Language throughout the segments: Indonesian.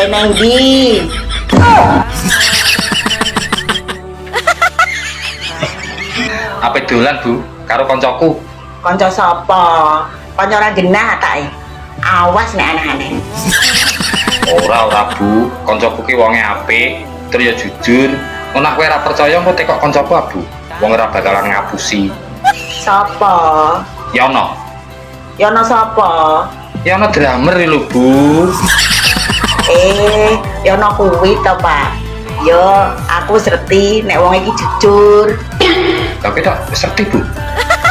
nang ndi? Apa dolan Bu karo koncoku? Kanca sapa? Kanca ora genah tak. Awas nek aneh-aneh. Ora Bu, koncoku ki wonge apik, terus ya jujur. Mun aku ora percaya engko tekok koncoku Bu. Wong ora bakalan ngapusi. Sapa? Yono. Yono sapa? Yono drummer lho Bu. Yono kuwi to, Pak. Yo, aku serti nek wong iki jujur. Tapi tak serti Bu.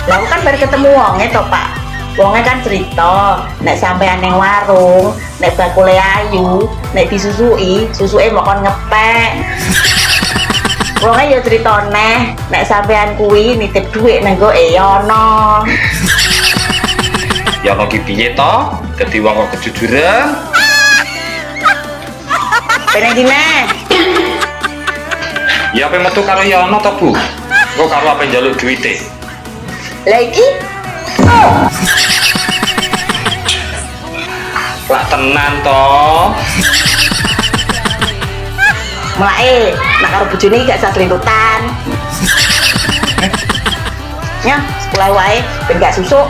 Lah aku kan baru ketemu wonge to, Pak. Wonge kan cerita, nek sampean ning warung, nek bakule ayu, nek disusui, susuke mokon ngepek. Wonge ya cerita nek sampean kuwi nitip dhuwit nang go Yono. Yono ki piye to? Dadi wong kok kejujuran. Peneng dine. Ya ape metu karo Yono to Bu? Engko karo ape njaluk duwite? Lah iki Lak tenan to. mulai nak karo bojone iki gak usah selintutan. Ya, sekolah wae ben gak susuk.